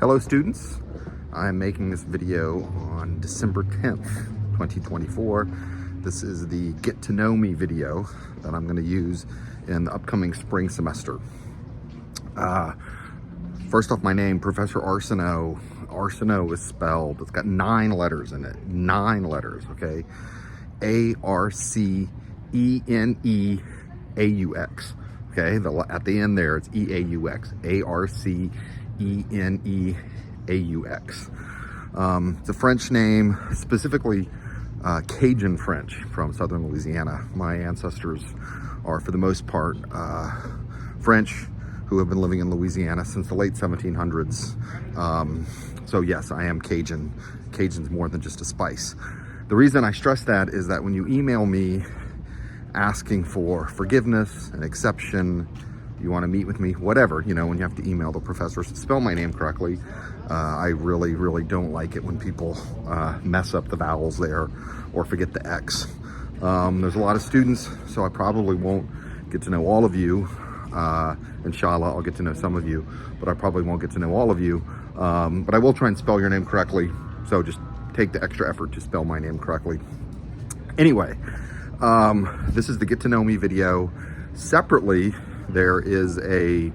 Hello students, I'm making this video on December 10th, 2024. This is the Get to Know Me video that I'm going to use in the upcoming spring semester. First off, my name, Professor Arceneaux. Arceneaux is spelled, it's got 9 letters in it, 9 letters, okay? A-R-C-E-N-E-A-U-X, okay? At the end there, it's E-A-U-X, A-R-C-E-N-E-A-U-X. It's a French name, specifically Cajun French from southern Louisiana. My ancestors are, for the most part, French who have been living in Louisiana since the late 1700s. So yes, I am Cajun. Cajun's more than just a spice. The reason I stress that is that when you email me asking for forgiveness, an exception, you want to meet with me, whatever, you know, when you have to email the professors to spell my name correctly, I really don't like it when people mess up the vowels there or forget the X. There's a lot of students, so I probably won't get to know all of you. Inshallah, I'll get to know some of you, but I probably won't get to know all of you. But I will try and spell your name correctly, so just take the extra effort to spell my name correctly. Anyway, this is the Get to Know Me video. Separately, there is a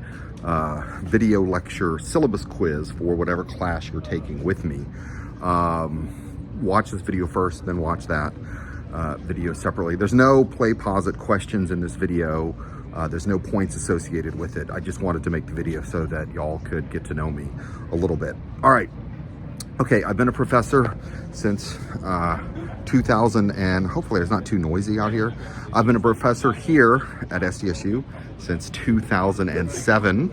video lecture syllabus quiz for whatever class you're taking with me. Watch this video first, then watch that video separately. There's no play, pause it questions in this video. There's no points associated with it. I just wanted to make the video so that y'all could get to know me a little bit. All right. Okay, I've been a professor since 2000, and hopefully it's not too noisy out here. I've been a professor here at SDSU since 2007.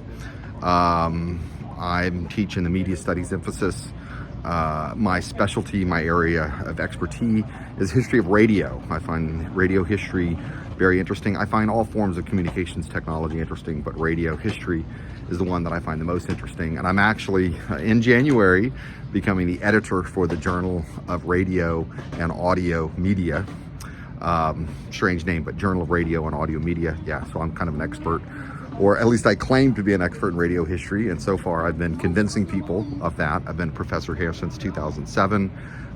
I'm teaching the media studies emphasis. My specialty, my area of expertise is history of radio. I find radio history very interesting. I find all forms of communications technology interesting, but radio history is the one that I find the most interesting. And I'm actually, in January, becoming the editor for the Journal of Radio and Audio Media. Strange name, but Journal of Radio and Audio Media. Yeah, so I'm kind of an expert, or at least I claim to be an expert in radio history. And so far I've been convincing people of that. I've been a professor here since 2007.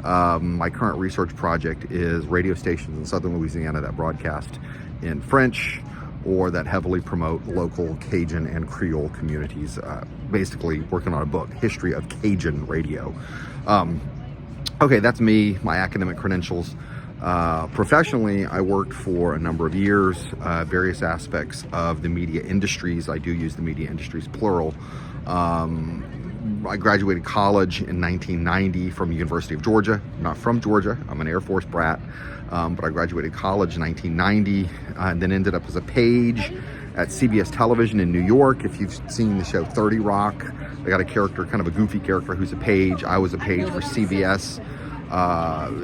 My current research project is radio stations in southern Louisiana that broadcast in French or that heavily promote local Cajun and Creole communities. Basically working on a book, History of Cajun Radio. Okay, that's me, my academic credentials. Professionally, I worked for a number of years, various aspects of the media industries. I do use the media industries, plural. I graduated college in 1990 from the University of Georgia. I'm not from Georgia, I'm an Air Force brat, but I graduated college in 1990 and then ended up as a page at CBS Television in New York. If you've seen the show 30 Rock, they got a character, kind of a goofy character who's a page. I was a page for CBS.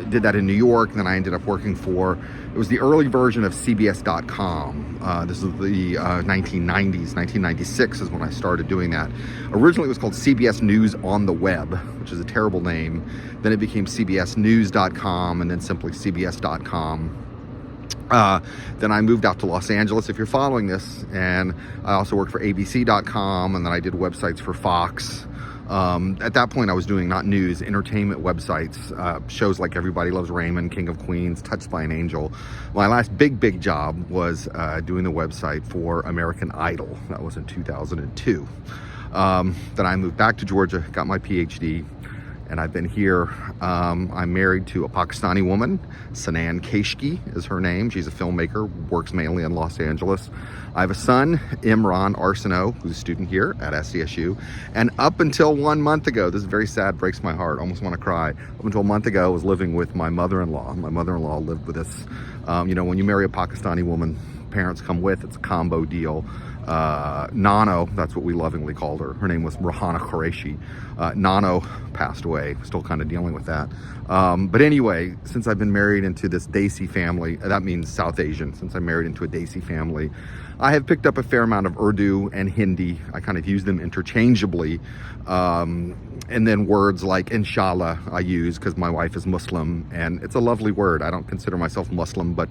Did that in New York, and then I ended up working for, it was the early version of CBS.com. This is the 1990s, 1996 is when I started doing that. Originally it was called CBS News on the Web, which is a terrible name. Then it became CBSNews.com and then simply CBS.com. Then I moved out to Los Angeles, if you're following this, and I also worked for ABC.com, and then I did websites for Fox. At that point I was doing not news, entertainment websites, shows like Everybody Loves Raymond, King of Queens, Touched by an Angel. My last big job was doing the website for American Idol. That was in 2002. Then I moved back to Georgia, got my PhD, and I've been here. I'm married to a Pakistani woman. Sanan Keshki is her name. She's a filmmaker, works mainly in Los Angeles. I have a son, Imran Arceneaux, who's a student here at SDSU. And up until 1 month ago, this is very sad, breaks my heart, almost want to cry. Up until a month ago, I was living with my mother-in-law. My mother-in-law lived with us. You know, when you marry a Pakistani woman, parents come with, it's a combo deal. Nano, that's what we lovingly called her. Her name was Rahana Qureshi. Nano passed away, still kind of dealing with that. But anyway, since I've been married into this Desi family, that means South Asian, since I'm married into a Desi family, I have picked up a fair amount of Urdu and Hindi. I kind of use them interchangeably. And then words like inshallah I use because my wife is Muslim, and it's a lovely word. I don't consider myself Muslim, but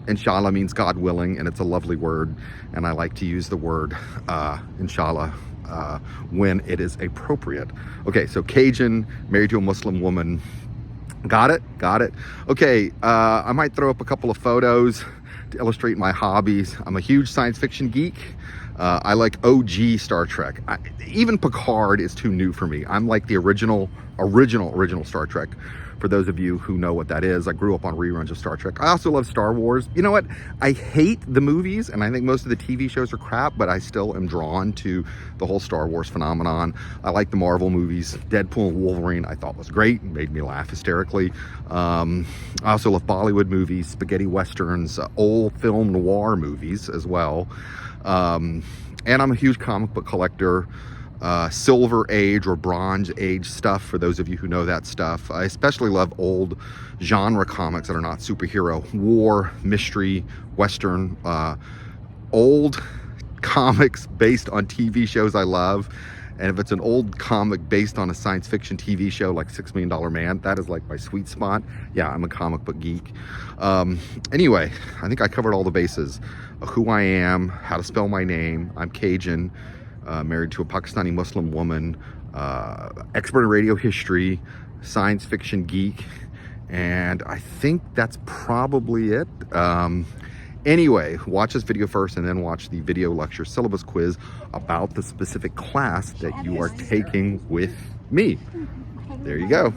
inshallah means God willing, and it's a lovely word, and I like to use the word inshallah when it is appropriate. Okay, so Cajun, married to a Muslim woman. Got it? Got it. Okay, I might throw up a couple of photos to illustrate my hobbies. I'm a huge science fiction geek. I like OG Star Trek. Even Picard is too new for me. I'm like the original Star Trek. For those of you who know what that is, I grew up on reruns of Star Trek. I also love Star Wars. You know what? I hate the movies, and I think most of the TV shows are crap, but I still am drawn to the whole Star Wars phenomenon. I like the Marvel movies. Deadpool and Wolverine I thought was great, made me laugh hysterically. I also love Bollywood movies, spaghetti westerns, old film noir movies as well. And I'm a huge comic book collector. Silver Age or Bronze Age stuff, for those of you who know that stuff. I especially love old genre comics that are not superhero, war, mystery, western, old comics based on TV shows I love. And if it's an old comic based on a science fiction TV show like $6 Million Man, that is like my sweet spot. Yeah, I'm a comic book geek. Anyway, I think I covered all the bases of who I am, how to spell my name. I'm Cajun. Married to a Pakistani Muslim woman, expert in radio history, science fiction geek, and I think that's probably it. Anyway, watch this video first and then watch the video lecture syllabus quiz about the specific class that you are taking with me. There you go.